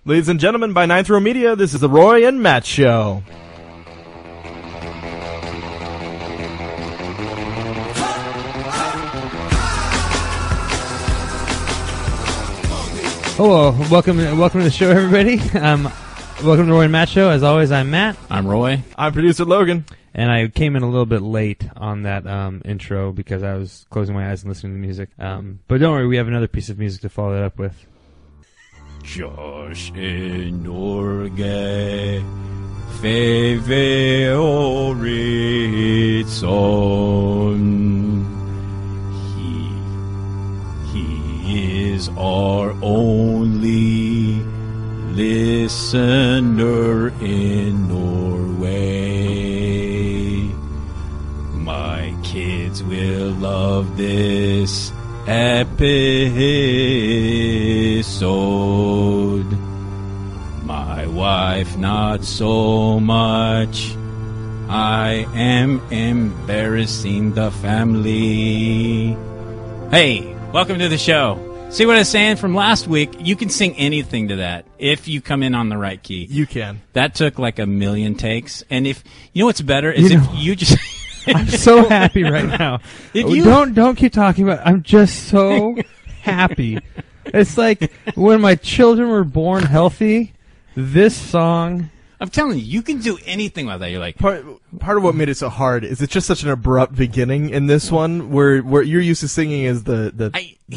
Ladies and gentlemen, by Ninth Row Media, this is the Roy and Matt Show. Hello, welcome to the show, everybody. Welcome to Roy and Matt Show. As always, I'm Matt. I'm Roy. I'm producer Logan. And I came in a little bit late on that intro because I was closing my eyes and listening to music. But don't worry, we have another piece of music to follow that up with. Josh in Norge, favorite song. He is our only listener in Norway. My kids will love this episode. My wife not so much. I am embarrassing the family. Hey, welcome to the show. See what I was saying from last week? You can sing anything to that if you come in on the right key. You can. That took like a million takes. And if you know what's better is if you just I'm so happy right now. Don't keep talking about it. I'm just so happy. It's like when my children were born healthy, this song. I'm telling you, you can do anything like that. You're like Part of what made it so hard is it's just such an abrupt beginning in this one, where you're used to singing is the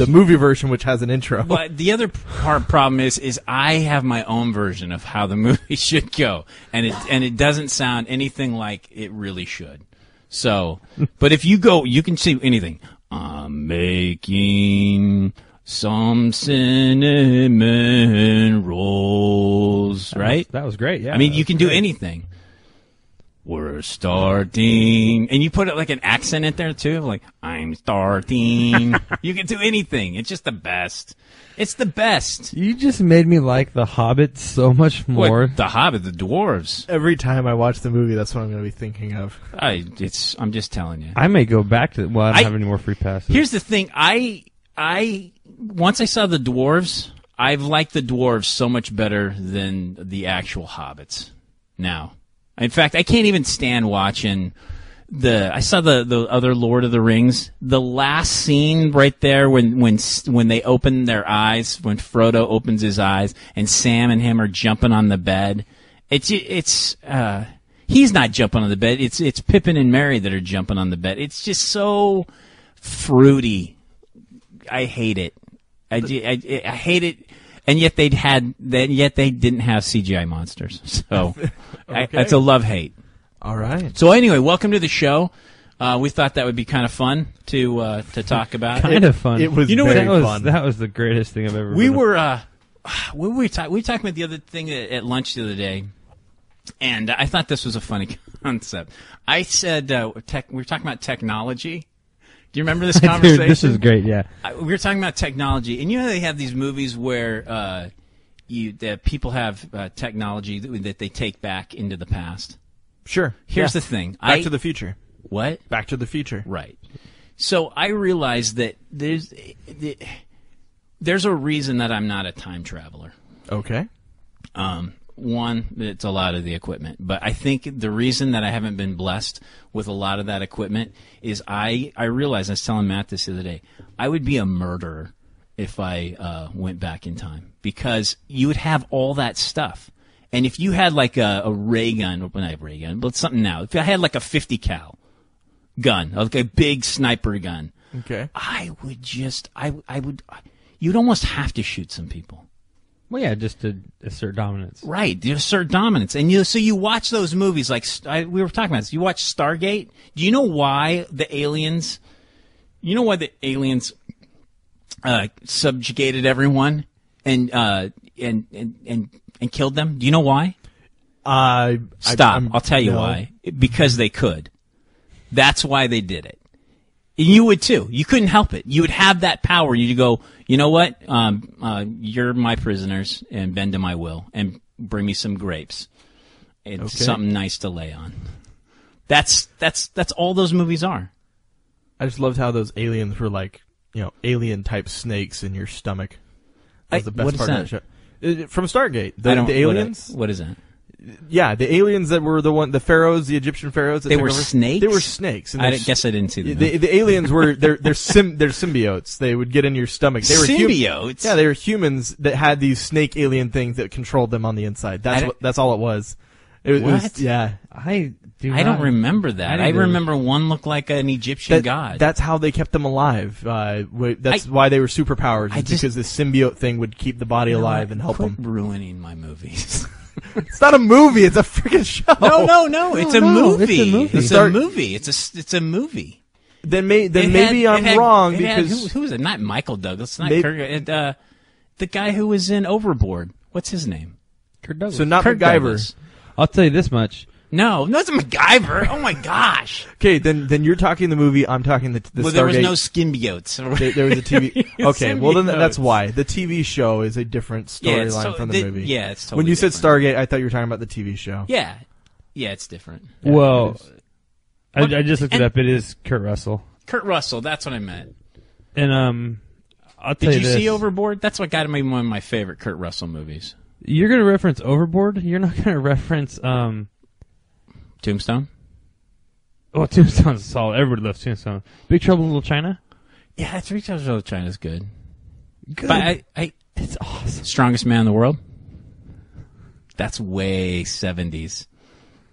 movie version, which has an intro. But the other problem is I have my own version of how the movie should go, and it doesn't sound anything like it really should. So, but if you go, you can see anything. I'm making some cinnamon rolls, right? That was great, yeah. I mean, you can do anything. We're starting. And you put it like an accent in there, too. Like, I'm starting. You can do anything. It's just the best. It's the best. You just made me like The Hobbit so much more. What? The Hobbit, the dwarves. Every time I watch the movie, that's what I'm going to be thinking of. I'm just telling you. I may go back to. Well, I don't have any more free passes. Here's the thing. Once I saw the dwarves, I've liked the dwarves so much better than the actual hobbits. Now, in fact, I can't even stand watching I saw the other Lord of the Rings. The last scene right there when they open their eyes, when Frodo opens his eyes, and Sam and him are jumping on the bed. He's not jumping on the bed. It's Pippin and Merry that are jumping on the bed. It's just so fruity. I hate it. I hate it, and yet they didn't have CGI monsters. So Okay. It's a love-hate. All right. So anyway, welcome to the show. We thought that would be kind of fun to talk about. Kind of fun. It was very very fun. That was the greatest thing I've ever. We were we talking about the other thing at lunch the other day, and I thought this was a funny concept. I said we were talking about technology. Do you remember this conversation? Dude, this is great, yeah. We were talking about technology, and you know they have these movies where people have technology that they take back into the past. Sure. Here's the thing. Back to the Future. What? Back to the Future. Right. So I realized that there's a reason that I'm not a time traveler. Okay. One, it's a lot of the equipment. But I think the reason that I haven't been blessed with a lot of that equipment is I realized, I was telling Matt this the other day, I would be a murderer if I went back in time. Because you would have all that stuff. And if you had like a ray gun, well, not a ray gun, but something now. If I had like a 50 cal gun, like a big sniper gun, Okay. I would you'd almost have to shoot some people. Well, yeah, just to assert dominance. Right, you assert dominance. And so you watch those movies, like we were talking about this. You watch Stargate. Do you know why the aliens subjugated everyone and killed them? Do you know why? Stop. I'll tell you why. Because they could. That's why they did it. And you would too. You couldn't help it. You would have that power. You'd go, you know what? You're my prisoners, and bend to my will, and bring me some grapes. It's something nice to lay on. That's all those movies are. I just loved how those aliens were like, alien type snakes in your stomach. That was the best part of that show. From Stargate, the aliens. What is that? Yeah, the aliens that were the pharaohs, the Egyptian pharaohs. That they were snakes. They were snakes. And I guess I didn't see them. The aliens were they're symbiotes. They would get in your stomach. They were symbiotes. Yeah, they were humans that had these snake alien things that controlled them on the inside. That's all it was. It was yeah. I don't remember that. I remember one looked like an Egyptian god. That's how they kept them alive. That's why they were superpowers. Because the symbiote thing would keep the body alive and help them. Ruining my movies. It's not a movie. It's a freaking show. No. It's a movie. It's a movie. It's a movie. Then maybe I'm wrong because who was it? Not Michael Douglas. Not Kirk. The guy who was in Overboard. What's his name? Kurt Douglas. So not Kurt MacGyver. Douglas. I'll tell you this much. No, it's MacGyver. Oh my gosh. Okay, then you're talking the movie. I'm talking the Stargate. There was no symbiotes. There was a TV. Okay, well then that's why the TV show is a different storyline from the movie. Yeah, it's totally when you said different. Stargate, I thought you were talking about the TV show. Yeah, it's different. Yeah, well, I just looked it up. It is Kurt Russell. Kurt Russell. That's what I meant. And I'll tell you Did you this. see Overboard? That's what got me one of my favorite Kurt Russell movies. You're going to reference Overboard. You're not going to reference Tombstone? Oh, Tombstone's solid. Everybody loves Tombstone. Big Trouble in Little China? Yeah, Three Times Over China's good. Good. But it's awesome. Strongest Man in the World? That's way 70s.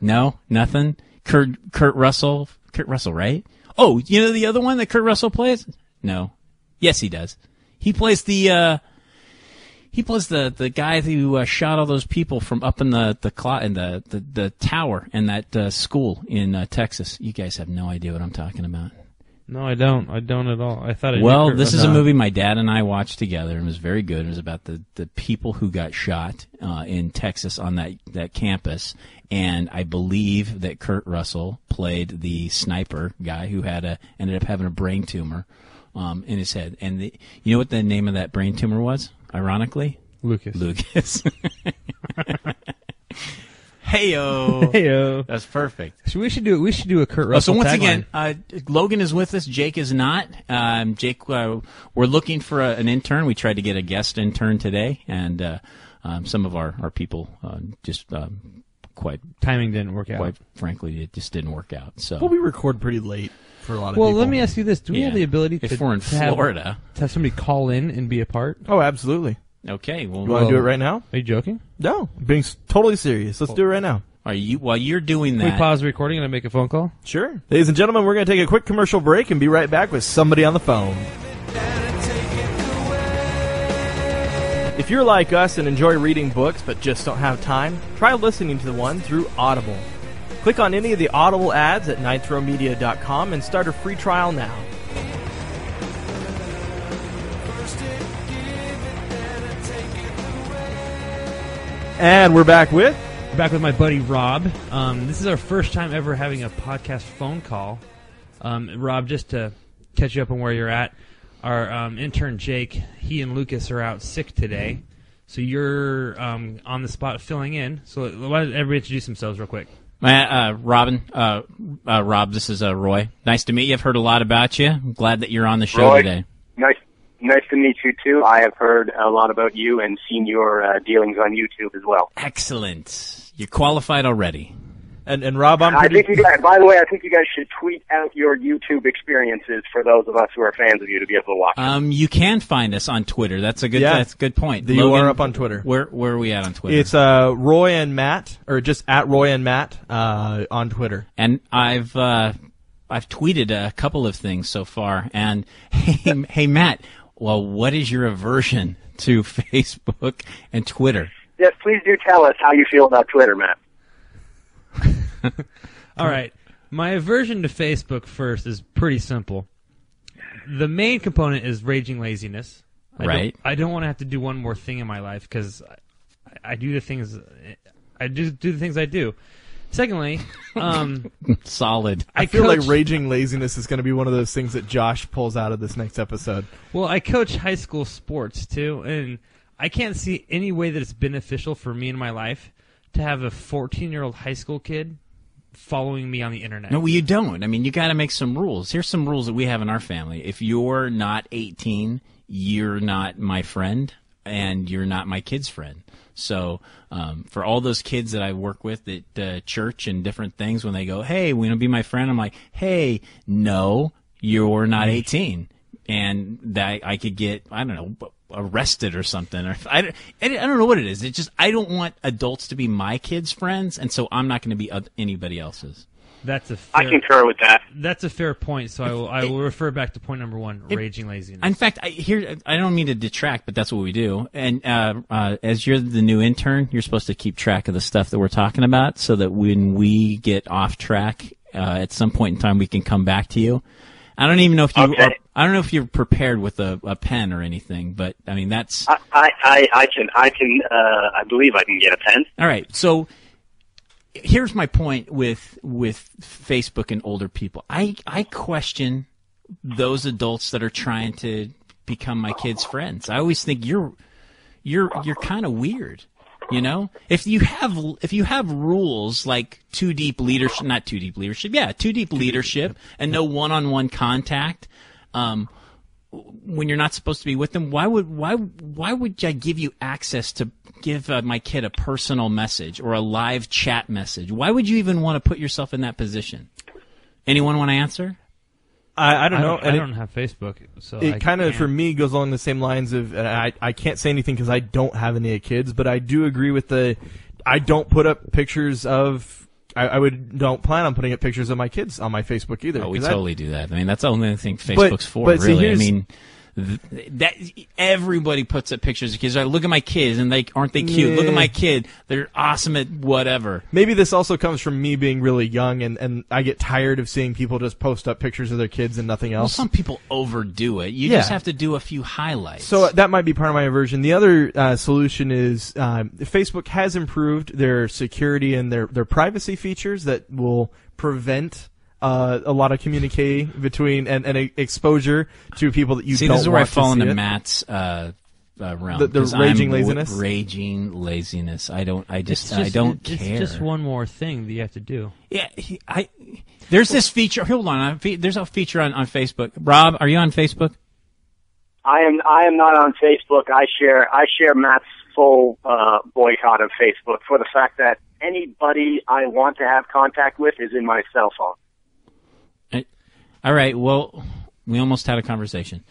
No? Nothing? Kurt Russell? Kurt Russell, right? Oh, you know the other one that Kurt Russell plays? No. Yes, he does. He plays the guy who shot all those people from up in the tower in that school in Texas. You guys have no idea what I'm talking about. No, I don't. I don't at all. I thought. This is a movie my dad and I watched together, and it was very good. It was about the people who got shot in Texas on that campus, and I believe that Kurt Russell played the sniper guy who ended up having a brain tumor in his head. And you know what the name of that brain tumor was? Ironically, Lucas. Heyo. That's perfect. So we should do a Kurt Russell. So once tagline. again, Logan is with us. Jake is not. Jake, we're looking for an intern. We tried to get a guest intern today, and some of our people just quite timing didn't work out. Quite frankly, it just didn't work out. So we record pretty late for a lot of people. Well, let me ask you this: do we have the ability if we're in Florida to have somebody call in and be a part? Oh, absolutely. Okay, well, you want to do it right now? Are you joking? No, being totally serious. Let's do it right now. While you're doing that, can we pause the recording and I make a phone call? Sure. Ladies and gentlemen, we're going to take a quick commercial break and be right back with somebody on the phone. If you're like us and enjoy reading books but just don't have time, try listening to the one through Audible. Click on any of the Audible ads at ninthromedia.com and start a free trial now. And we're back with my buddy Rob. This is our first time ever having a podcast phone call. Rob, just to catch you up on where you're at, our intern Jake, he and Lucas are out sick today, so you're on the spot filling in. So why don't everybody introduce themselves real quick? Rob, this is Roy. Nice to meet you. I've heard a lot about you. I'm glad that you're on the show Roy, today. Nice to meet you, too. I have heard a lot about you and seen your dealings on YouTube as well. Excellent. You're qualified already. And Rob, by the way, I think you guys should tweet out your YouTube experiences for those of us who are fans of you to be able to watch them. You can find us on Twitter. That's a good point. You are up on Twitter. Where are we at on Twitter? It's Roy and Matt, or just at Roy and Matt on Twitter. And I've tweeted a couple of things so far. And hey Matt, well, what is your aversion to Facebook and Twitter? Yes, please do tell us how you feel about Twitter, Matt. All right. My aversion to Facebook first is pretty simple. The main component is raging laziness. I don't want to have to do one more thing in my life because I do the things I do. Secondly, solid. I feel like raging laziness is going to be one of those things that Josh pulls out of this next episode. Well, I coach high school sports too, and I can't see any way that it's beneficial for me in my life to have a 14-year-old high school kid following me on the internet. No, well, you don't. I mean, you got to make some rules. Here's some rules that we have in our family. If you're not 18, you're not my friend. and you're not my kid's friend. So for all those kids that I work with at church and different things, when they go, hey, we want to be my friend, I'm like, hey, no, you're not 18. And that I could get, I don't know, arrested or something. Or I don't know what it is. It's just I don't want adults to be my kids' friends, and so I'm not going to be anybody else's. That's a fair, I concur with that. That's a fair point. So I will refer back to point number one: raging laziness. In fact, I don't mean to detract, but that's what we do. And as you're the new intern, you're supposed to keep track of the stuff that we're talking about, so that when we get off track at some point in time, we can come back to you. I don't even know if you okay. I don't know if you're prepared with a pen or anything, but I mean that's. I believe I can get a pen. All right, so here's my point with Facebook and older people. I question those adults that are trying to become my kids' friends. I always think you're kind of weird. You know, if you have rules like too deep leadership, and no one-on-one contact, when you're not supposed to be with them, why would I give you access to give my kid a personal message or a live chat message? Why would you even want to put yourself in that position? Anyone want to answer? I don't know. I don't have Facebook, so it kind of for me goes along the same lines of, and I can't say anything because I don't have any kids, but I do agree with I don't put up pictures of. Don't plan on putting up pictures of my kids on my Facebook either. Oh, we totally do that. I mean, that's the only thing Facebook's for, really. I mean, that everybody puts up pictures of kids. Like, look at my kids, and aren't they cute? Yeah. Look at my kid; they're awesome at whatever. Maybe this also comes from me being really young, and I get tired of seeing people just post up pictures of their kids and nothing else. Well, some people overdo it. You just have to do a few highlights. So that might be part of my aversion. The other solution is Facebook has improved their security and their privacy features that will prevent a lot of communicating between and exposure to people that you don't want to see. This is where I fall into Matt's realm. The raging laziness. Raging laziness. I don't care. It's just one more thing that you have to do. Yeah, there's this feature. Hold on. There's a feature on Facebook. Rob, are you on Facebook? I am not on Facebook. I share Matt's full boycott of Facebook for the fact that anybody I want to have contact with is in my cell phone. All right. Well, we almost had a conversation.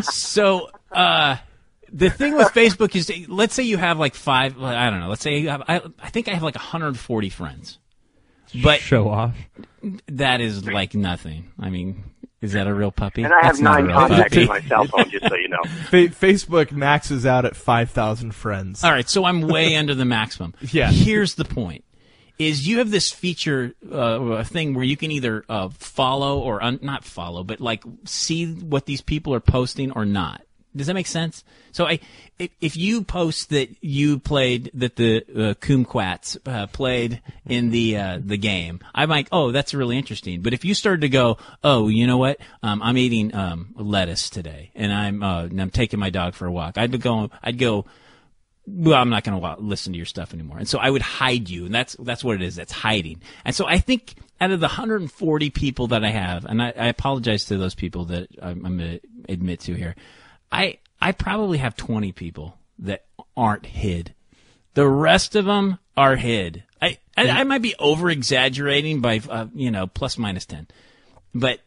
So the thing with Facebook is, let's say you have like five. I don't know. Let's say you have. I think I have like 140 friends. But show off. That is like nothing. I mean, is that a real puppy? And I have 9 contacts in my cell phone, just so you know. Facebook maxes out at 5,000 friends. All right. So I'm way under the maximum. Yeah. Here's the point. Is you have this feature, a thing where you can either follow or not follow, but like see what these people are posting or not. Does that make sense? So if you post that you played, that the Kumquats played in the game, I'm like, oh, that's really interesting. But if you started to go, oh, you know what? I'm eating lettuce today, and I'm taking my dog for a walk. I'd go. Well, I'm not going to listen to your stuff anymore. And so I would hide you, and that's what it is. That's hiding. And so I think out of the 140 people that I have, and I apologize to those people that I'm going to admit to here, I probably have 20 people that aren't hid. The rest of them are hid. I might be over-exaggerating by, plus minus 10. But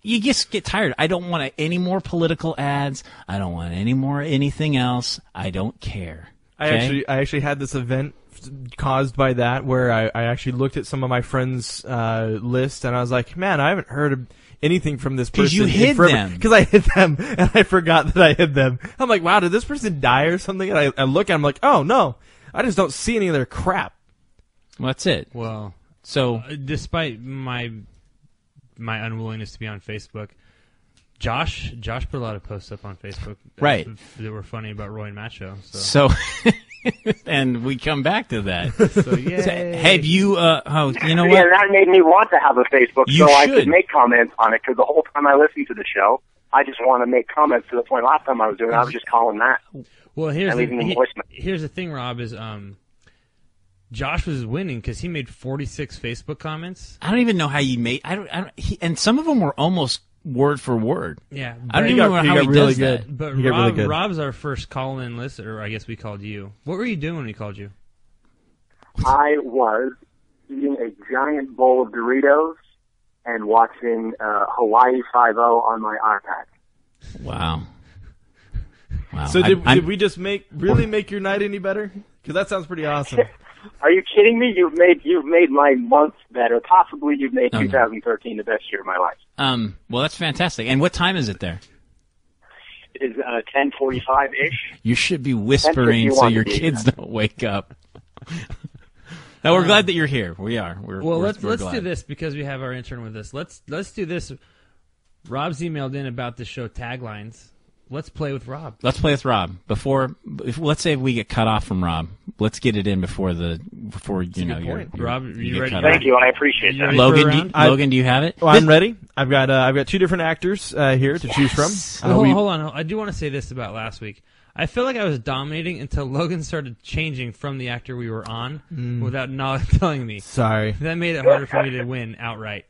you just get tired. I don't want any more political ads. I don't want any more anything else. I don't care. Okay? I actually had this event caused by that where I actually looked at some of my friends' list and I was like, man, I haven't heard of anything from this person. Because you hid them. Because I hid them and I forgot that I hid them. I'm like, wow, did this person die or something? And I look and I'm like, oh no, I just don't see any of their crap. Well, that's it. Well, so despite my unwillingness to be on Facebook, Josh put a lot of posts up on Facebook that were funny about Roy and Matt show. So and we come back to that. So yay. So, have you? You know what? Yeah, that made me want to have a Facebook you I could make comments on it. Because the whole time I listened to the show, I just want to make comments. To the point last time I was doing it, I was just calling Matt. Well, here's the thing, Rob, is Josh was winning because he made 46 Facebook comments. I don't even know how you made. And some of them were almost word for word. Yeah, I don't but- even know how he really does good. that. But You got really good. Rob's our first call-in listener, or I guess we called you. What were you doing when we called you? I was eating a giant bowl of Doritos and watching Hawaii Five-0 on my iPad. Wow. Wow. So did we just make your night any better? Because that sounds pretty awesome. Are you kidding me? You've made my month better. Possibly you've made 2013 the best year of my life. Well, that's fantastic. And what time is it there? It is 10:45-ish. You should be whispering so your kids don't wake up. Now, we're glad that you're here. We are. We're Let's glad. do this because we have our intern with us. Let's do this. Rob's emailed in about the show taglines. Let's play with Rob. Let's play with Rob. Let's say if we get cut off from Rob, let's get it in before you're Rob, you ready? cut Thank off. you, I appreciate You that. ready? Logan, do you have it? Well, I'm ready. I've got two different actors here to choose from. Hold on. I do want to say this about last week. I feel like I was dominating until Logan started changing from the actor we were on without not telling me. Sorry. That made it harder for me to win outright.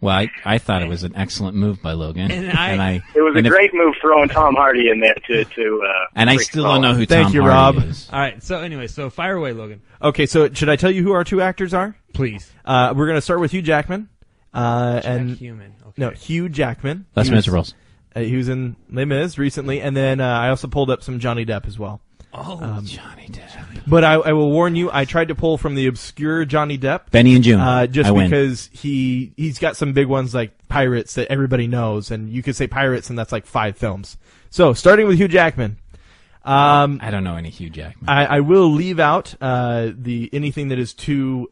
Well, I thought it was an excellent move by Logan, And I- It was a great move throwing Tom Hardy in there to And I freak still Paul. don't know who Thank Tom you, Hardy Rob. is. All right. So anyway, fire away, Logan. Okay, so should I tell you who our two actors are? Please. We're going to start with Hugh Jackman. Jack Human. Okay. No, Hugh Jackman. Les He was- Miserables. He was in Les Mis recently, and then I also pulled up some Johnny Depp as well. Oh, Johnny Depp. But I will warn you, I tried to pull from the obscure Johnny Depp. Benny and June. Just I win. because he's got some big ones like Pirates that everybody knows, and you could say Pirates, and that's like 5 films. So, starting with Hugh Jackman. I don't know any Hugh Jackman. I will leave out anything that is too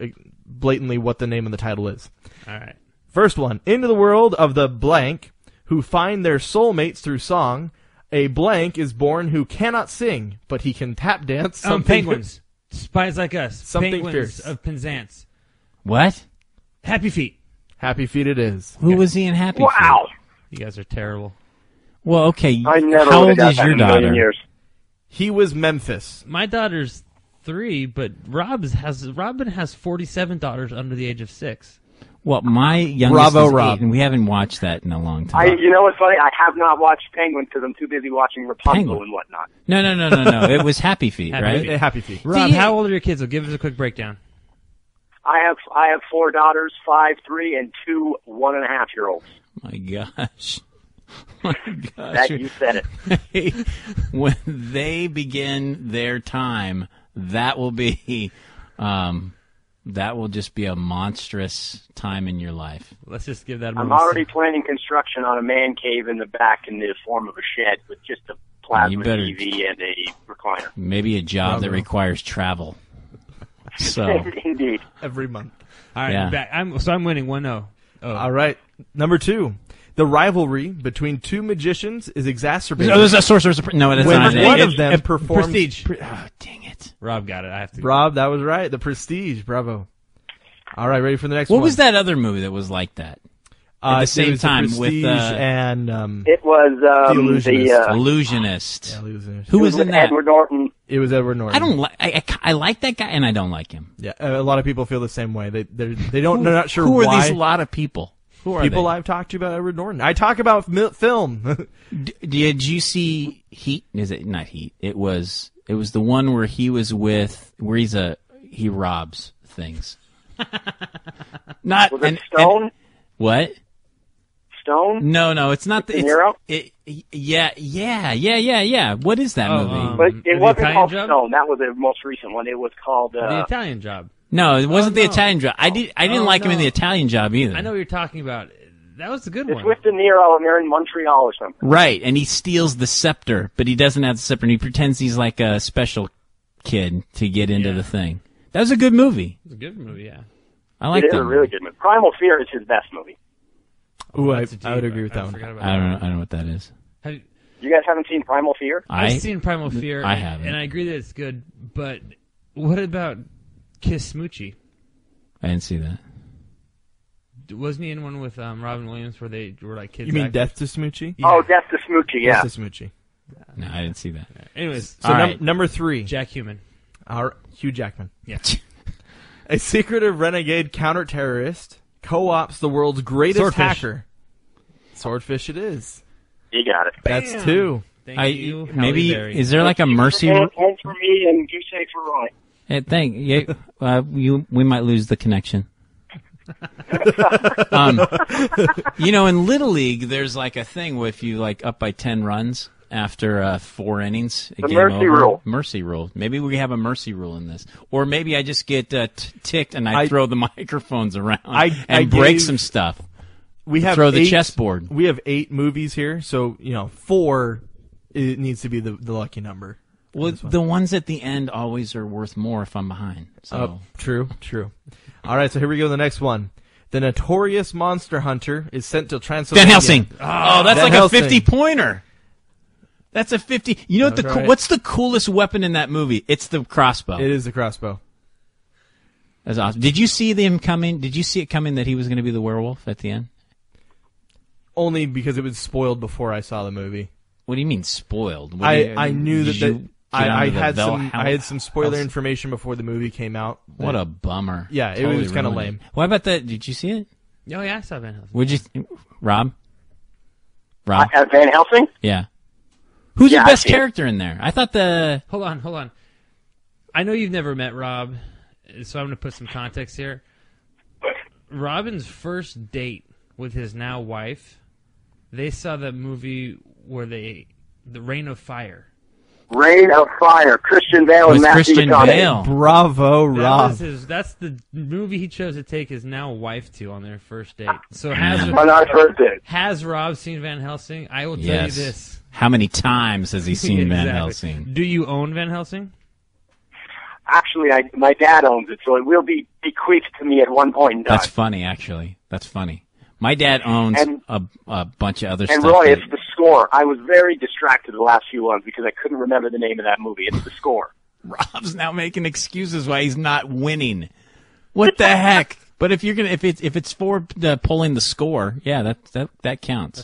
blatantly what the name of the title is. all right. First one, into the world of the blank, who find their soulmates through song. A blank is born who cannot sing, but he can tap dance. Penguins. Spies Like Us. Something Penguins fierce. of Penzance. What? Happy Feet. Happy Feet it is. Who was he in Happy Feet? Wow. You guys are terrible. Well, okay. I never How would old have got is that your in a million daughter? years. He was Memphis. My daughter's 3, but Robin has 47 daughters under the age of 6. Well, my youngest Bravo, is 8, Rob. and we haven't watched that in a long time. You know what's funny? I have not watched Penguin because I'm too busy watching Rapunzel Penguin. and whatnot. No. It was Happy Feet, Happy right? Feet. Happy Feet. Rob, See, how old are your kids? Give us a quick breakdown. I have 4 daughters, 5, 3, and 2 1.5-year-olds. My gosh. My gosh. That you said it. When they begin their time, that will be, that will just be a monstrous time in your life. Let's just give that a I'm moment. already planning construction on a man cave in the back in the form of a shed with just a plasma You better- TV and a recliner. Maybe a job that requires travel. So, Indeed. Every month. All right, Yeah. you're back. I'm winning 1-0. Oh. All right. Number 2. The rivalry between two magicians is exacerbated. oh, there's a Sorcerer's No, it is when not. one It- of them performs. Prestige. Oh, dang it. Rob got it. I have to. Rob, that was right. The Prestige. Bravo. All right, ready for the next What one? was that other movie that was like that? At the it same was The time with Prestige and It was Illusionist. Illusionist. yeah, Illusionist. Who it was in with that? Edward Norton. It was Edward Norton. I don't like. I like that guy, and I don't like him. Yeah, a lot of people feel the same way. They don't. They're not sure Who why. are these lot of people? Who are People they? I've talked to about Edward Norton. I talk about film. Did you see Heat? Is it not Heat? It was the one where he was with where he robs things. Not Was it Stone? What? Stone? No, it's not. De Niro? Yeah. What is that movie? But The it wasn't Italian called Job? Stone. That was the most recent one. It was called... The Italian Job. No, it wasn't no. the Italian Job. I didn't Oh, like him in no. the Italian Job either. I know what you're talking about. That was a good It's one. with De Niro, and they're in Montreal or something. Right, and he steals the scepter, but he doesn't have the scepter, and he pretends he's like a special kid to get into the thing. That was a good movie. It was a good movie, yeah. I like It is that. a really good movie. Primal Fear is his best movie. Ooh, I That's a would deep- agree with that one. forgot about I don't that. know what that is. Have, You guys haven't seen Primal Fear? I've seen Primal Fear. I haven't. And I agree that it's good, but what about Kiss Smoochie? I didn't see that. Wasn't he in one with Robin Williams where they were like kids? You mean actors? Death to Smoochie? Yeah. Oh, Death to Smoochie, yeah. Death to Smoochie. No, I didn't see that. Anyways, So All right. number 3, Jack Human. Hugh Jackman. Yeah. A secretive renegade counter-terrorist co-ops the world's greatest Swordfish. hacker. Swordfish it is. You got it. That's 2. Thank you, Halle maybe Berry. is there like a mercy? Home for me and goose egg for Roy. We might lose the connection. In Little League, there's like a thing where if you like up by 10 runs after 4 innings, The mercy rule. Mercy rule. Maybe we have a mercy rule in this, or maybe I just get ticked and I throw the microphones around and break some stuff. We have throw the chessboard. We have 8 movies here, so 4. It needs to be the lucky number. Well, the ones at the end always are worth more if I'm behind. So True. All right, so here we go. The next one. The notorious monster hunter is sent to Transylvania. Van Helsing. Oh, that's Van like Helsing. a 50-pointer. That's a 50. You know what what's the coolest weapon in that movie? It's the crossbow. It is the crossbow. That's awesome. Did you see them coming? Did you see it coming that he was going to be the werewolf at the end? Only because it was spoiled before I saw the movie. What do you mean spoiled? I knew that. I had Valhalla? some spoiler information before the movie came out. What a bummer. Yeah, it Totally was kind of ruined lame. What about that? Did you see it? Oh, yeah, I saw Van Helsing. Would you, Rob? Van Helsing? Yeah. Who's Yeah, the best I see it. character in there? I thought Hold on. I know you've never met Rob, so I'm going to put some context here. Robin's first date with his now wife, they saw the movie where The Reign of Fire. Reign of Fire. Christian Bale and with Matthew Christian McConaughey. Bale. Bravo, Rob. That's the movie he chose to take his now wife to on their first date. So has On our first date. Has Rob seen Van Helsing? I will tell Yes. you this. How many times has he seen Van Exactly. Helsing? Do you own Van Helsing? Actually, my dad owns it, so it will be bequeathed to me at one point in time. That's funny, actually. That's funny. My dad owns And- a bunch of other And stuff. Roy, that- it's the score. I was very distracted the last few ones because I couldn't remember the name of that movie. It's the score. Rob's now making excuses why he's not winning. What the heck? But if it's for pulling the score, yeah, that counts.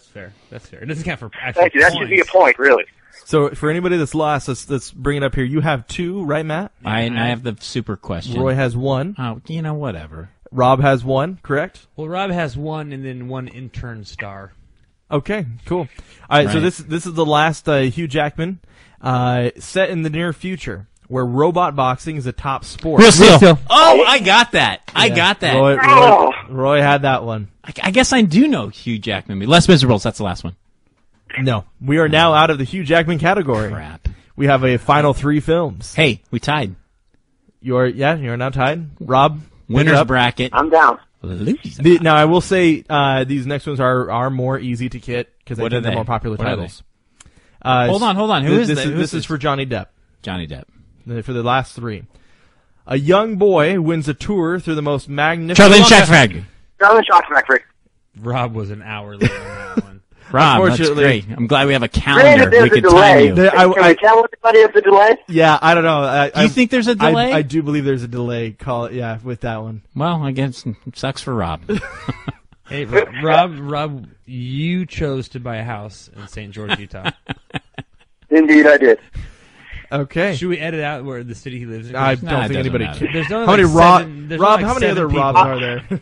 That's fair. It doesn't count for actual Thank you. That should be a point, really. So for anybody that's lost, let's bring it up here. You have 2, right, Matt? I have the super question. Roy has 1. Oh, whatever. Rob has 1, correct? Well, Rob has 1 and then 1 intern star. Okay, cool. All right, so Right. this is the last Hugh Jackman set in the near future, where robot boxing is a top sport. Real Steel. Steel. Oh, I got that. I got that. Roy had that one. I guess I do know Hugh Jackman. Les Miserables. That's the last one. No, we are now out of the Hugh Jackman category. Crap. We have a final 3 films. Hey, we tied. You're now tied. Rob, pick it Winner's up. bracket. I'm down. Loser. Now I will say these next ones are more easy to get because What they're are they? more popular What are titles. Hold on. Who is this? that? Who This is is for Johnny Depp. Johnny Depp. For the last 3. A young boy wins a tour through the most magnificent... Charlie Schachfrag. Charlie Schachfrag. Rob was an hour late on that one. Rob, that's Unfortunately- great. I'm glad we have a Granted, calendar. there's We a could delay. time you. There- Can we tell everybody it's a delay? Yeah, I don't know. Do you think there's a delay? I do believe there's a delay. Yeah, with that one. Well, I guess it sucks for Rob. Hey, Rob, you chose to buy a house in St. George, Utah. Indeed, I did. Okay. Should we edit out where the city he lives in? I Nah, don't it think anybody doesn't cares. There's only How many like Rob? seven- there's Rob, only like how many 7 other people. Robs are there?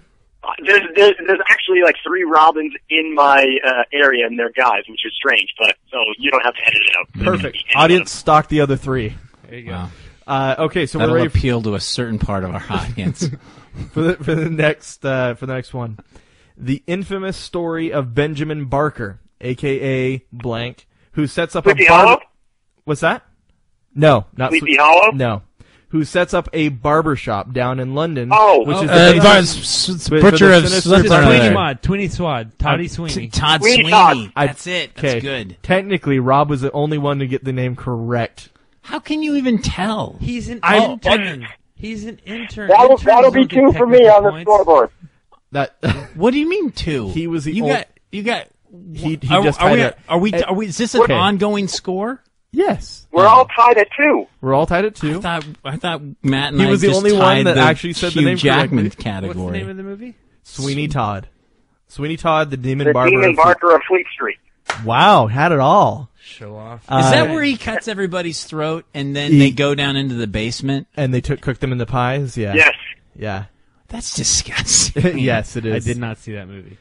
There's actually like 3 Robins in my area, and they're guys, which is strange, but so you don't have to edit it out. Perfect. Audience, stock the other 3. There you go. Wow. Okay, so That'll we're ready appeal to a certain part of our audience. for the next one. The infamous story of Benjamin Barker, aka blank, who sets up Sleepy a bar- Hollow? What's that? No, not Sleepy Hollow? No. Who sets up a barber shop down in London? Oh. which is the basis- Butcher of Sinister Slipper. Brother. Tweeny Swad, Toddy Sweeney. Todd Sweeney Sweeney. Todd. That's it. That's Okay. good. Technically, Rob was the only one to get the name correct. How can you even tell? He's an I'm- intern. He's an intern. That'll Interns be don't get 2 for me technical on the points. scoreboard. That What do you mean 2? He was the You ol- got. he Are, just are tied we? it. Are we? Are we? Is this an Okay. ongoing score? Yes, We're all tied at 2. we're all tied at 2. I thought Matt and He I was the just only one tied that the actually said the Hugh name Jackman correctly. category. What's the name of the movie? Sweeney Todd. Sweeney Todd, the Demon The Barber. Demon of Fleet- Barker of Fleet Street. Wow, had it all. Show off. Is that Uh, where he cuts everybody's throat and then He- they go down into the basement? And they cooked them in the pies. Yeah. Yes. Yeah. That's disgusting. Yes, it I is. did not see that movie.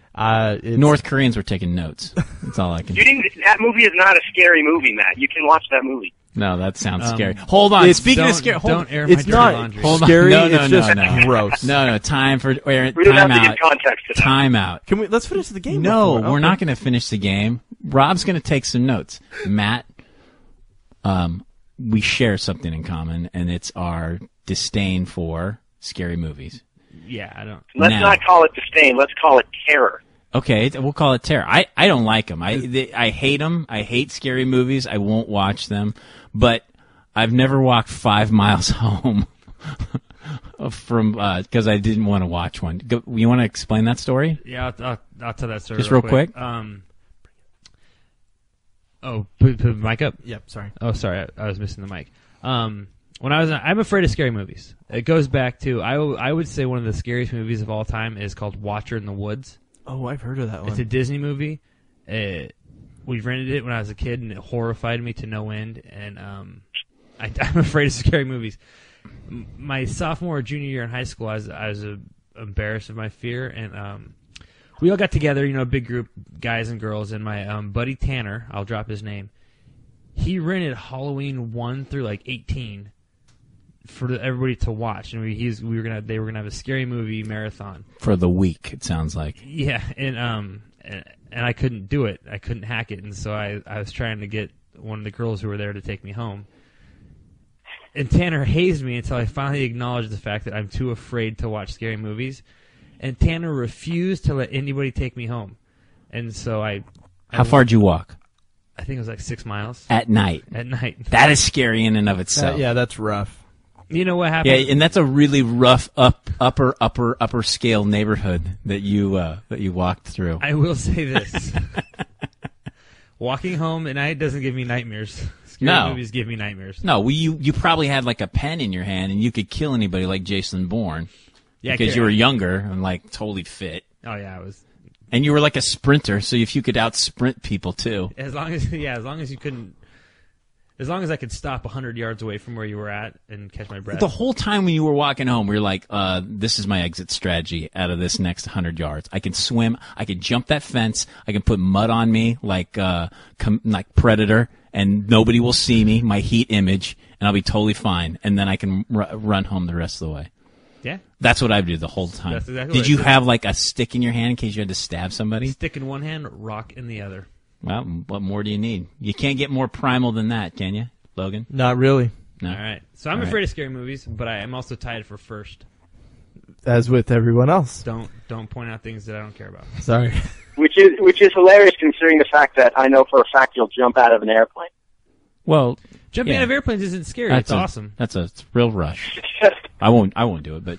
North Koreans were taking notes. That's all I can. That movie is not a scary movie, Matt. You can watch that movie. No, that sounds scary. Hold on. Speaking of scary, don't air it's my dirty not laundry. Hold on. scary. No, it's just no. gross. No, time for We don't time have to out. give context to that. Time out. Let's finish the game. No, before. we're Okay. not going to finish the game. Rob's going to take some notes. Matt, we share something in common, and it's our disdain for scary movies. Yeah, I don't. Let's Now. not call it disdain. Let's call it terror. Okay, we'll call it terror. I don't like them. I hate them. I hate scary movies. I won't watch them. But I've never walked 5 miles home from because I didn't want to watch one. You want to explain that story? Yeah, I'll tell that story Just real quick. Put the mic up. Yep. Sorry. Oh, sorry, I was missing the mic. When I'm afraid of scary movies. It goes back to I would say one of the scariest movies of all time is called Watcher in the Woods. Oh, I've heard of that one. It's a Disney movie. We rented it when I was a kid, and it horrified me to no end. And I'm afraid of scary movies. My sophomore or junior year in high school, I was embarrassed of my fear, and we all got together, a big group, guys and girls, and my buddy Tanner, I'll drop his name, he rented Halloween 1 through 18 for everybody to watch, and they were gonna have a scary movie marathon For the week, it sounds like. Yeah, and I couldn't do it. I couldn't hack it, and so I was trying to get one of the girls who were there to take me home. And Tanner hazed me until I finally acknowledged the fact that I'm too afraid to watch scary movies. And Tanner refused to let anybody take me home. And so How far did you walk? I think it was like 6 miles. At night. At night. That is scary in and of itself. yeah, that's rough. You know what happened? Yeah, and that's a really rough upper scale neighborhood that you walked through. I will say this. Walking home at night doesn't give me nightmares. Scary movies give me nightmares. No, you probably had like a pen in your hand and you could kill anybody like Jason Bourne. Yeah, because you were younger and like totally fit. Oh yeah, I was. And you were like a sprinter, so if you could out sprint people too. As long as you couldn't. As long as I could stop 100 yards away from where you were at and catch my breath. The whole time when you were walking home, we were like, this is my exit strategy out of this next 100 yards. I can swim. I can jump that fence. I can put mud on me like Predator, and nobody will see me, my heat image, and I'll be totally fine. And then I can run home the rest of the way. Yeah. That's what I do the whole time. That's exactly Did what I you did. have like a stick in your hand in case you had to stab somebody? Stick in one hand, rock in the other. Well, what more do you need? You can't get more primal than that, can you, Logan? Not really. No. All right. So I'm afraid of scary movies, but I am also tied for first. As with everyone else. Don't point out things that I don't care about. Sorry. Which is hilarious considering the fact that I know for a fact you'll jump out of an airplane. Well, Jumping yeah. out of airplanes isn't scary. It's awesome. That's a real rush. I won't do it, but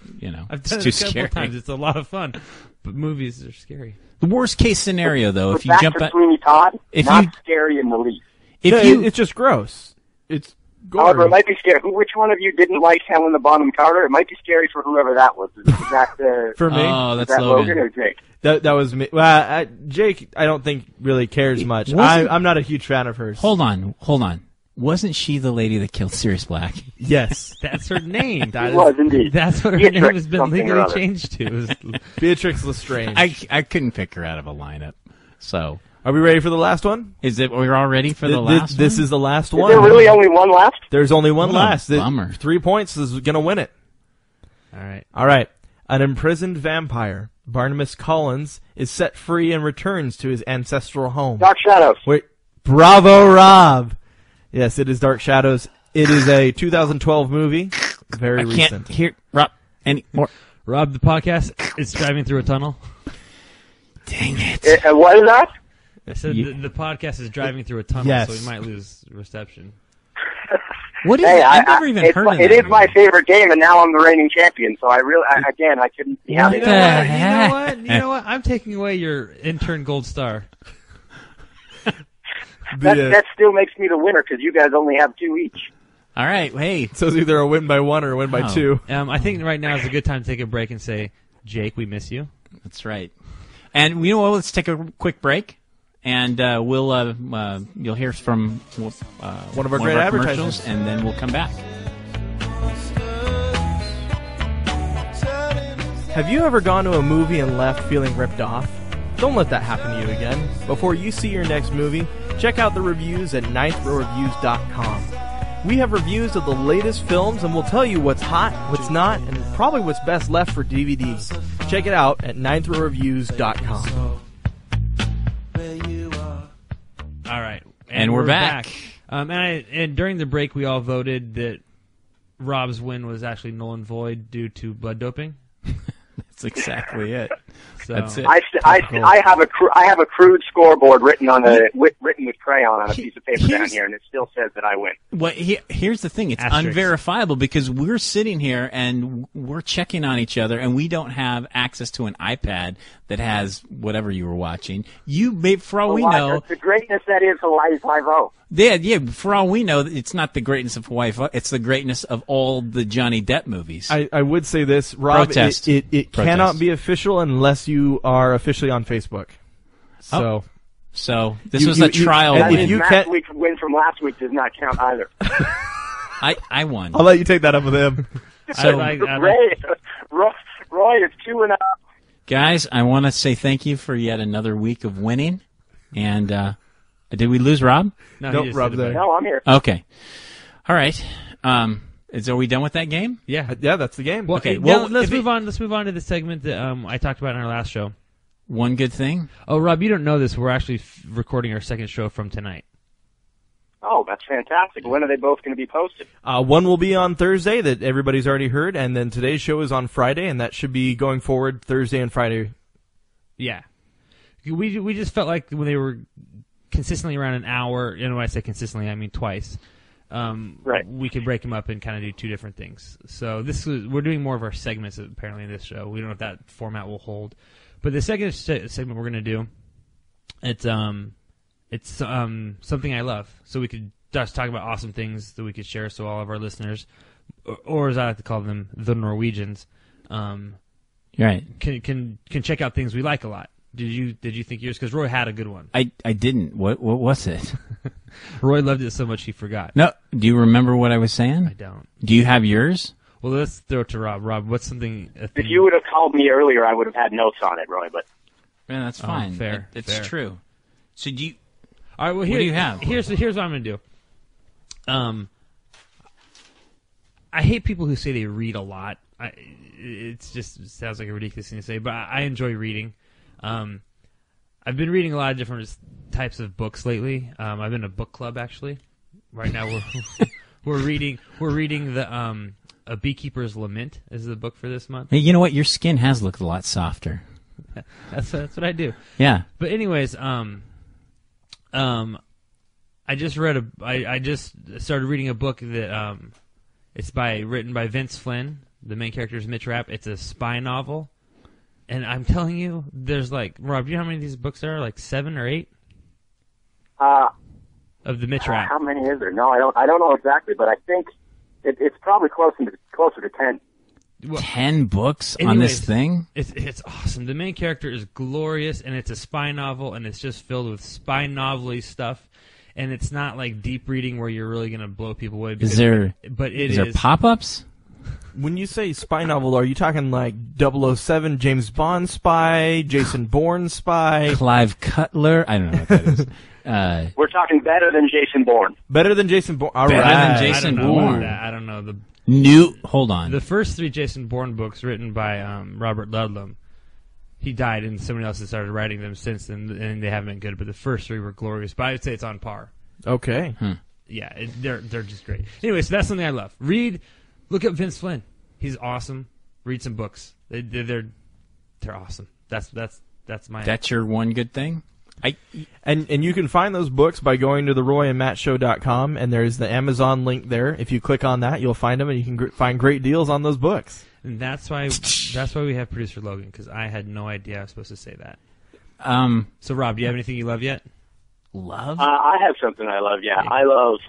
I've it's done too it a couple scary. of times. It's a lot of fun, but movies are scary. The worst case scenario, though, if you back jump to out, Sweeney Todd, if not you- scary in the least. It's just gross. It's However, gory. it might be scary. Which one of you didn't like Helen the Bonham Carter? It might be scary for whoever that was. Is that For me? Oh, is that's that Logan. Logan or Jake? That was me. Well, Jake, I don't think really cares much. I'm not a huge fan of hers. Hold on. Wasn't she the lady that killed Sirius Black? Yes. That's her name. It was indeed. That's what her Beatrix name has been something or legally other. changed to. Beatrix Lestrange. I couldn't pick her out of a lineup. So, Are we ready for the last one? we're all ready for the last This one? is the last Is one. there really only one left? There's only one What a last. bummer. 3 points is going to win it. All right. All right. An imprisoned vampire, Barnabas Collins, is set free and returns to his ancestral home. Dark Shadows. Wait, bravo, Rob. Yes, it is Dark Shadows. It is a 2012 movie. Very I recent. can't hear Rob any more. Rob, the podcast is driving through a tunnel. Dang it. What is that? I said the podcast is driving through a tunnel, Yes. so we might lose reception. What is Hey, it? I've never even heard of it that is my movie. favorite game, and now I'm the reigning champion. So I couldn't be happy. You the know what? heck? You know what? I'm taking away your intern gold star. That still makes me the winner because you guys only have 2 each. All right, hey. So it's either a win by 1 or a win by Oh. 2. I think right now is a good time to take a break and say, Jake, we miss you. That's right. And you know what? Let's take a quick break, and you'll hear from One of our great advertisers. commercials, and then we'll come back. Have you ever gone to a movie and left feeling ripped off? Don't let that happen to you again. Before you see your next movie, check out the reviews at ninethrowreviews.com. We have reviews of the latest films, and we'll tell you what's hot, what's not, and probably what's best left for DVD. Check it out at ninethrowreviews.com. All right. And we're back. And during the break, we all voted that Rob's win was actually null and void due to blood doping. That's exactly it. So, That's it. I have a crude scoreboard written with crayon on a piece of paper down here, and it still says that I win. Well, here's the thing. It's Asterisks. unverifiable because we're sitting here and we're checking on each other, and we don't have access to an iPad that has whatever you were watching. For all we know, the greatness that is Hawaii Five-0. yeah. For all we know, it's not the greatness of Hawaii. It's the greatness of all the Johnny Depp movies. I would say this, Rob. Protest. It cannot be official unless you are officially on Facebook. So, So this was a trial. and win. if you Matt's can't- week's win from last week does not count either. I won. I'll let you take that up with him. Roy is 2-0. Guys, I want to say thank you for yet another week of winning. And did we lose Rob? no, Nope, he just Rob's said it there. back. No, I'm here. Okay. All right. Are we done with that game? Yeah. Yeah, that's the game. Well, Okay, well, well, let's if move on. Let's move on to the segment that I talked about in our last show. One good thing. Oh, Rob, you don't know this. We're actually recording our second show from tonight. Oh, that's fantastic. When are they both going to be posted? One will be on Thursday that everybody's already heard, and then today's show is on Friday, and that should be going forward Thursday and Friday. Yeah. We just felt like when they were consistently around an hour, and when I say consistently, I mean twice, Right. we could break them up and kind of do two different things. So we're doing more of our segments apparently in this show. We don't know if that format will hold. But the second segment we're going to do, it's something I love. So we could just talk about awesome things that we could share so all of our listeners, or as I like to call them, the Norwegians, You're right. can check out things we like a lot. Did you think yours? Because Roy had a good one. I didn't. What was it? Roy loved it so much he forgot. No. Do you remember what I was saying? I don't. Do you have yours? Well, let's throw it to Rob. Rob, what's something? If you would have called me earlier, I would have had notes on it, Roy. But Yeah, that's fine. fair, It's fair. true. So do you? All right. Well, What do you have? Here's what I'm going to do. I hate people who say they read a lot. It sounds like a ridiculous thing to say, but I enjoy reading. I've been reading a lot of different types of books lately. I've been in a book club actually. Right now we're reading the A Beekeeper's Lament is the book for this month. Hey, you know what? Your skin has looked a lot softer. That's what I do. Yeah. But anyways, I just I just started reading a book that it's written by Vince Flynn. The main character is Mitch Rapp. It's a spy novel, and I'm telling you, there's like Rob. Do you know how many of these books there are? Like 7 or 8 of the Mitch Rapp. how many is there? No, I don't know exactly, but I think it's probably closer to 10. 10 books on Anyways, this thing? It's awesome. The main character is glorious, and it's a spy novel, and it's just filled with spy novel-y stuff. And it's not like deep reading where you're really going to blow people away. Is there is pop-ups? When you say spy novel, are you talking like 007, James Bond spy, Jason Bourne spy? Clive Cutler? I don't know what that is. We're talking better than Jason Bourne. Better than Jason Bourne. All Better right. than Jason I don't know about Bourne. that. I don't know. Hold on. The first 3 Jason Bourne books written by Robert Ludlum, he died and somebody else has started writing them since then, and they haven't been good. But the first 3 were glorious. But I would say it's on par. Okay. Yeah, they're just great. Anyway, so that's something I love. Look up Vince Flynn. He's awesome. Read some books. They're awesome. That's my. That's your one good thing? And you can find those books by going to theroyandmattshow.com, and there's the Amazon link there. If you click on that, you'll find them, and you can find great deals on those books. And that's why we have producer Logan, because I had no idea I was supposed to say that. So Rob, do you have anything you love yet? Love? I have something I love. Yeah, I love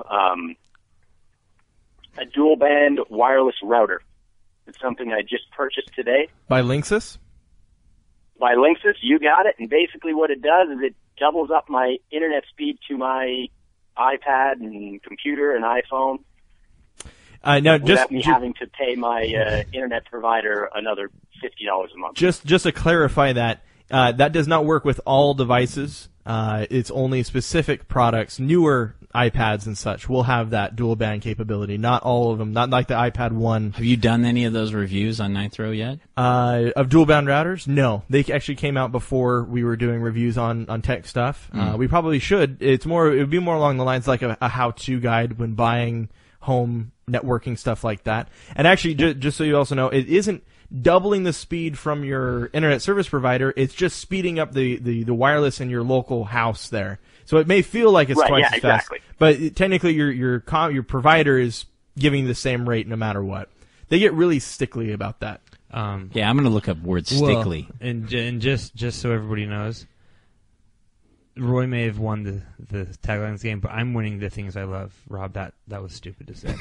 a dual band wireless router. It's something I just purchased today By Linksys? by Linksys. You got it. And basically, what it does is it doubles up my internet speed to my iPad and computer and iPhone. Now, without me having to pay my internet provider another $50 a month. Just to clarify that, that does not work with all devices. It's only specific products, newer iPads and such will have that dual band capability. Not all of them. Not like the iPad 1. Have you done any of those reviews on Ninth Row yet? Of dual band routers? No. They actually came out before we were doing reviews on tech stuff. We probably should. It would be more along the lines like a how-to guide when buying home networking stuff like that. And actually, just so you also know, it isn't doubling the speed from your internet service provider. It's just speeding up the wireless in your local house there. So it may feel like it's twice as exactly. fast, but technically your provider is giving the same rate no matter what. They get really stickly about that. Yeah, I'm going to look up word stickly. And just so everybody knows, Roy may have won the taglines game, but I'm winning the things I love. Rob, that was stupid to say.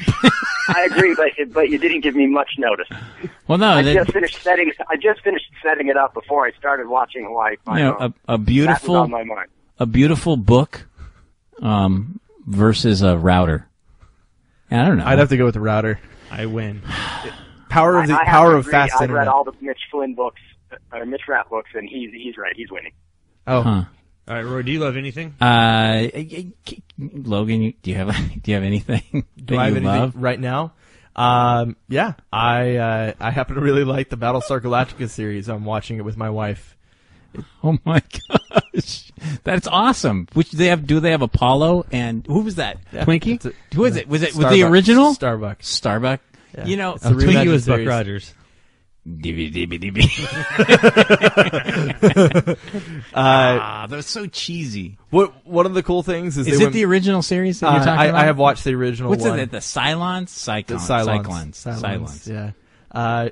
I agree, but you didn't give me much notice. Well, no, I just finished setting it up before I started watching Hawaii Five-0. a beautiful, that was on my mind. A beautiful book, versus a router. I don't know. I'd have to go with the router. I win. Power of fast I've internet. read all the Mitch Flynn books, or Mitch Rapp books, and he's right. He's winning. Oh. Huh. All right, Roy, do you love anything? Logan, do you have anything? Do I have anything love? right now? Yeah, I happen to really like the Battlestar Galactica series. I'm watching it with my wife. Oh my gosh, that's awesome! Which do they have Apollo and who was that? Twinkie? Who is it? Was it the original? Starbuck. Yeah. You know, Twinkie was Buck Rogers. DB. That was so cheesy. One of the cool things is it the original series that you're talking about? I have watched the original What's one. it? The Cylons? Cylons. Yeah.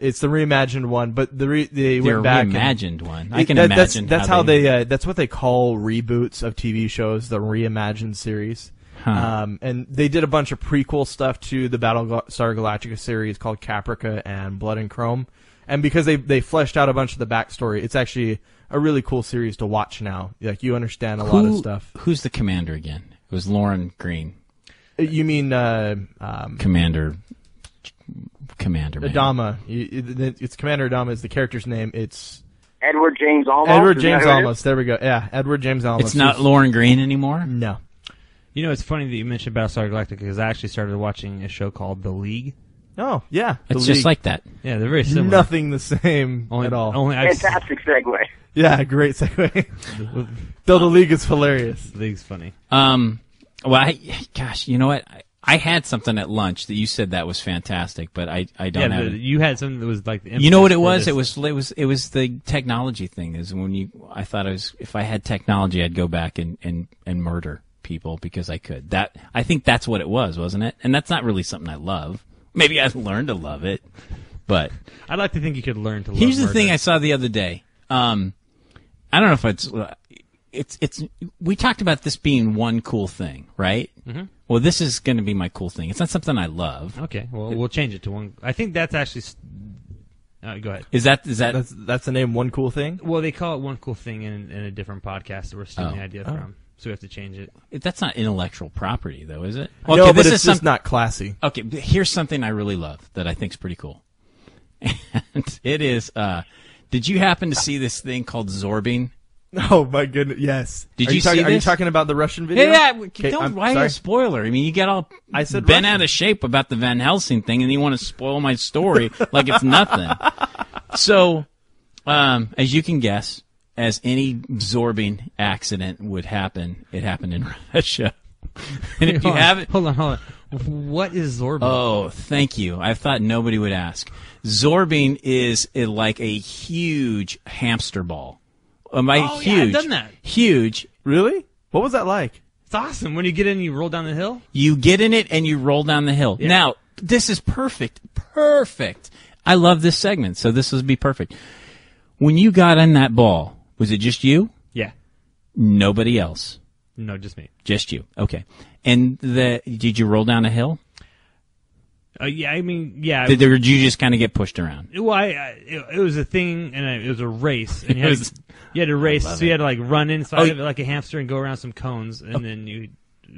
It's the reimagined one, but they went back. Reimagined one. I can imagine. That's how they. That's what they call reboots of TV shows, the reimagined series. Huh. And they did a bunch of prequel stuff to the Battlestar Galactica series called Caprica and Blood and Chrome. And because they fleshed out a bunch of the backstory, it's actually a really cool series to watch now. Like, you understand a lot of stuff. Who's the commander again? It was Lauren Green. You mean Commander man. Adama. It's Commander Adama is the character's name. It's Edward James Olmos. Edward James Olmos. There we go. Yeah, Edward James Olmos. It's not Lauren Green anymore? No. You know, it's funny that you mentioned Battlestar Galactica because I actually started watching a show called The League. Oh, yeah. It's just like that. Yeah, they're very similar. Nothing the same at all. Fantastic segue. Yeah, great segue. Though The League is hilarious. The League's funny. Well, gosh, you know what? I had something at lunch that you said that was fantastic, but I don't have it. You had something that was like the You know what it was? It was the technology thing. Is when I thought if I had technology, I'd go back and murder people because I could. I think that's what it was, wasn't it? And that's not really something I love. Maybe I've learned to love it, but I'd like to think you could learn to love here's the murder. thing I saw the other day. I don't know if it's we talked about this being one cool thing, right? Mm-hmm. Well, this is going to be my cool thing. It's not something I love. Okay, well, we'll change it to one. I think that's actually. Go ahead. Is that that's the name? One cool thing. Well, they call it one cool thing in a different podcast that we're stealing the idea from. So we have to change it. That's not intellectual property, though, is it? Okay, no, but it's just not classy. Okay, here's something I really love that I think is pretty cool. And it is, did you happen to see this thing called Zorbing? Oh, my goodness, yes. Did you see this? Are you talking about the Russian video? Yeah, okay, why a spoiler? I mean, you get all bent Russian. out of shape about the Van Helsing thing, and you want to spoil my story like it's nothing. So, as you can guess, as any Zorbing accident would happen, it happened in Russia. And if you haven't... Hold on. What is Zorbing? Oh, thank you. I thought nobody would ask. Zorbing is like a huge hamster ball. Huge. Yeah, I've done that. Huge. Really? What was that like? It's awesome. When you get in, you roll down the hill? You get in it and you roll down the hill. Yeah. Now, this is perfect. Perfect. I love this segment, so this would be perfect. When you got in that ball, was it just you? Yeah. Nobody else? No, just me. Just you. Okay. And did you roll down a hill? Yeah, I mean, yeah. Or did you just kind of get pushed around? Well, it was a thing, and it was a race. And you had to race, so you had to like run inside of it like a hamster and go around some cones, and then you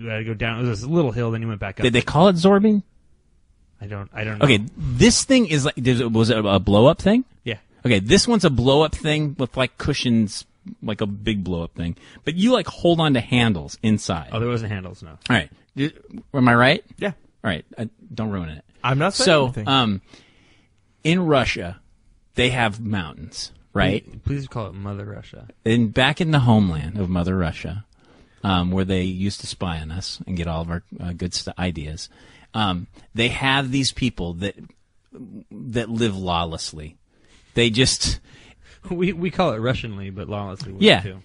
had to go down. It was this little hill, then you went back up. Did they call it Zorbing? I don't know. Okay, this thing is like, was it a blow-up thing? Yeah. Okay, this one's a blow-up thing with like cushions, like a big blow-up thing. But you like hold on to handles inside. Oh, there wasn't handles, no. All right. Am I right? Yeah. All right. Don't ruin it. I'm not saying So, anything. in Russia, they have mountains, right? Please call it Mother Russia. And back in the homeland of Mother Russia, where they used to spy on us and get all of our good ideas, they have these people that live lawlessly. They just We call it Russianly, but lawlessly. yeah. Too.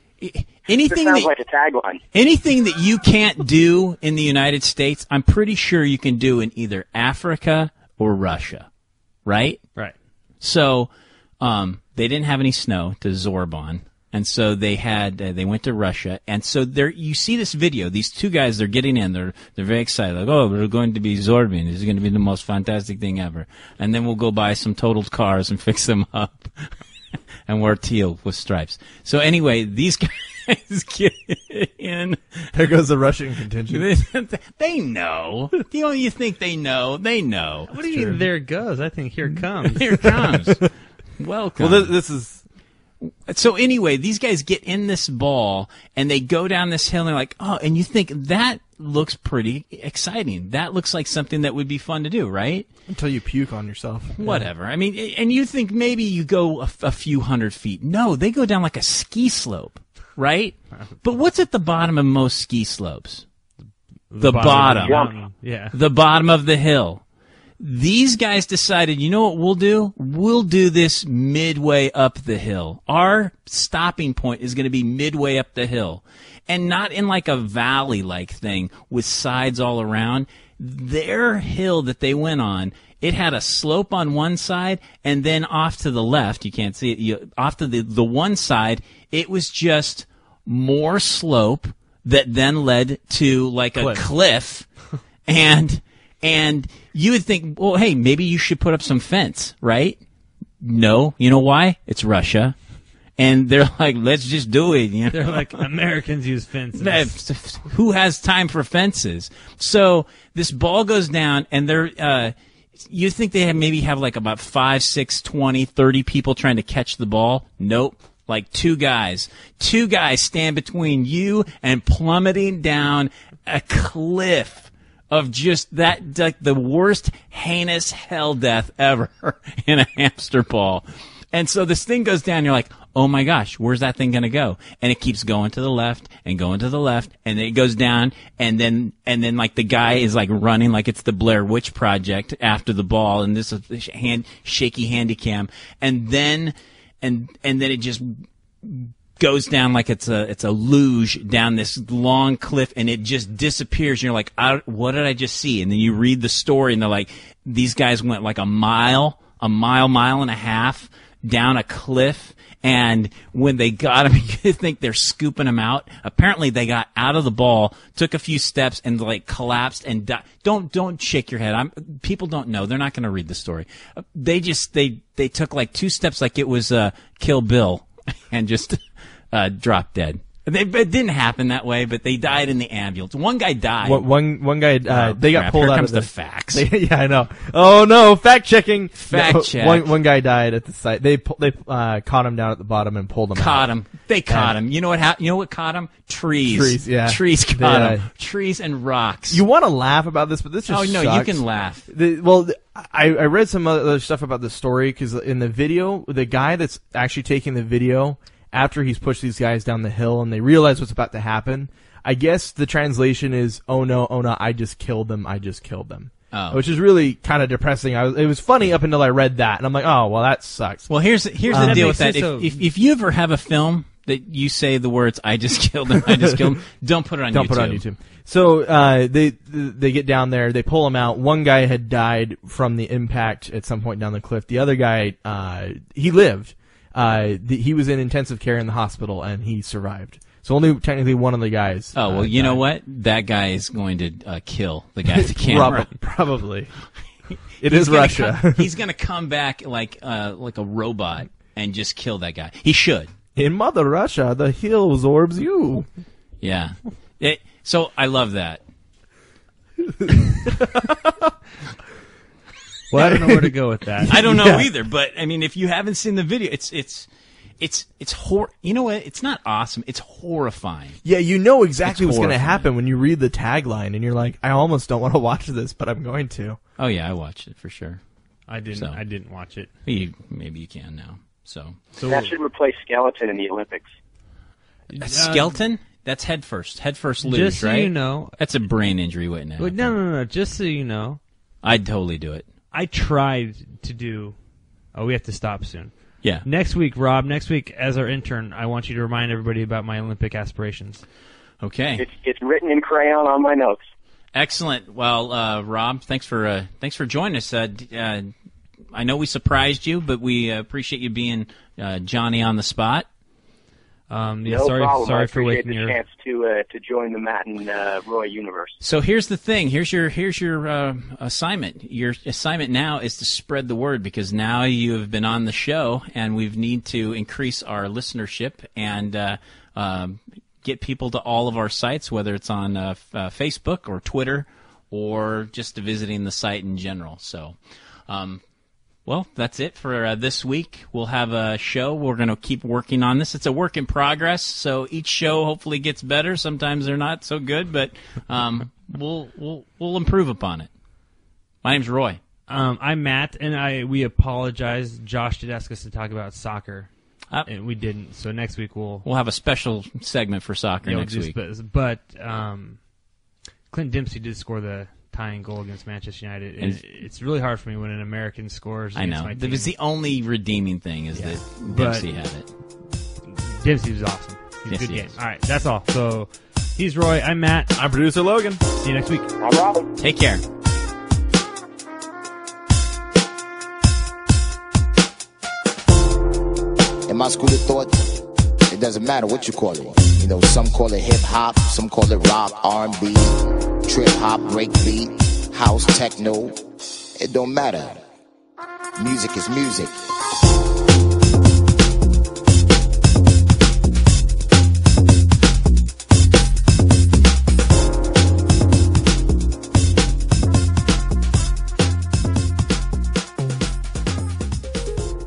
Anything This sounds that, like a tagline. anything that you can't do in the United States, I'm pretty sure you can do in either Africa or Russia, right? Right. So they didn't have any snow to zorb on, and so they had they went to Russia, and so there you see this video. These two guys, they're getting in. They're very excited, like, oh, we're going to be zorbing. This is going to be the most fantastic thing ever. And then we'll go buy some totaled cars and fix them up, and wear teal with stripes. So anyway, these guys get in. There goes the Russian contingent. They know. You think they know? They know. What do you mean, there it goes? I think here it comes. Here it comes. Welcome. Well, this is So anyway, these guys get in this ball and they go down this hill and they're like, oh, and you think that looks pretty exciting. That looks like something that would be fun to do, right? until you puke on yourself. Whatever. I mean, and you think maybe you go a few hundred feet. No, they go down like a ski slope, right? But what's at the bottom of most ski slopes? The bottom. of the mountain. Yeah. The bottom of the hill. These guys decided, you know what we'll do? We'll do this midway up the hill. Our stopping point is going to be midway up the hill. And not in like a valley-like thing with sides all around. Their hill that they went on, it had a slope on one side, and then off to the left, you can't see it, off to the one side, it was just more slope that then led to like a cliff. And you would think, well, hey, maybe you should put up some fence, right? No. You know why? It's Russia. And they're like, let's just do it. You know? They're like, Americans use fences. Who has time for fences? So this ball goes down, and they're, you think they maybe have like about 5, 6, 20, 30 people trying to catch the ball? Nope. Like two guys. Two guys stand between you and plummeting down a cliff of just that, like the worst heinous hell death ever in a hamster ball. And so this thing goes down, you're like, oh my gosh, where's that thing gonna go? And it keeps going to the left and going to the left, and it goes down, and then like the guy is like running like it's the Blair Witch Project after the ball, and this is shaky handy cam, and then it just goes down like it's a luge down this long cliff, and it just disappears. And you're like, what did I just see? And then you read the story, and they're like, these guys went like a mile and a half down a cliff. And when they got him, you think they're scooping him out. Apparently, they got out of the ball, took a few steps, and like collapsed and died. Don't shake your head. People don't know. They're not going to read the story. They took like 2 steps, like it was Kill Bill, and just dropped dead. It didn't happen that way, but they died in the ambulance. One guy died. One guy, they got pulled Here out comes of the facts. Yeah, I know. Oh no, fact checking. Check. One guy died at the site. They caught him down at the bottom and pulled him out. They caught him. You know what happened? You know what caught him? Trees. Trees, yeah. Trees caught him. Trees and rocks. You want to laugh about this, but this just no, sucks. you can laugh. I read some other stuff about this story, because in the video, the guy that's actually taking the video, after he's pushed these guys down the hill and they realize what's about to happen, I guess the translation is, oh no, I just killed them. Oh. Which is really kind of depressing. It was funny up until I read that, and I'm like, oh, well, that sucks. Well, here's the deal with that. So If you ever have a film that you say the words, I just killed him, don't put it on YouTube. Don't put it on YouTube. So they get down there, they pull him out. One guy had died from the impact at some point down the cliff. The other guy, he lived. He was in intensive care in the hospital, and he survived. So only technically one of the guys. Oh, well, you know what? That guy is going to kill the guy at the camera. Probably. It is Russia. He's going to come back like a robot and just kill that guy. He should. In Mother Russia, the hill absorbs you. Yeah. So I love that. Well, I don't know where to go with that. I don't know either, but I mean, if you haven't seen the video, it's you know what? It's not awesome. It's horrifying. Yeah, you know exactly what's going to happen when you read the tagline, and you're like, I almost don't want to watch this, but I'm going to. Oh yeah, I watched it for sure. I didn't watch it. Maybe you can now. So that should replace skeleton in the Olympics. Skeleton? That's head first. Head first luge, just so right? you know, that's a brain injury waiting to happen. No. Just so you know, I'd totally do it. I tried to do. Oh, we have to stop soon. Yeah. Next week, Rob. Next week, as our intern, I want you to remind everybody about my Olympic aspirations. Okay. It's written in crayon on my notes. Excellent. Well, Rob, thanks for joining us. I know we surprised you, but we appreciate you being Johnny on the spot. No problem. I appreciate the chance to join the Matt and Roy universe. So here's the thing. Here's your assignment. Your assignment now is to spread the word, because now you have been on the show, and we need to increase our listenership and get people to all of our sites, whether it's on Facebook or Twitter or just visiting the site in general. So. Well, that's it for this week. We'll have a show. We're going to keep working on this. It's a work in progress, so each show hopefully gets better. Sometimes they're not so good, but we'll improve upon it. My name's Roy. I'm Matt, and we apologize. Josh did ask us to talk about soccer, and we didn't. So next week we'll have a special segment for soccer next week. But Clint Dempsey did score the tying goal against Manchester United. And it's really hard for me when an American scores against my team. It was the only redeeming thing is that Dempsey had it. Dempsey was awesome. He's a good game. Is. All right, that's all. So he's Roy. I'm Matt. I'm producer Logan. See you next week. I'm Robin. Take care. In my school of thought, it doesn't matter what you call it. You know, some call it hip-hop, some call it rock, R&B, trip-hop, breakbeat, house, techno. It don't matter. Music is music.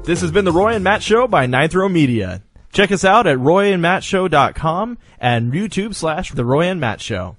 This has been the Roy and Matt Show by Ninth Row Media. Check us out at royandmattshow.com and YouTube /The Roy and Matt Show.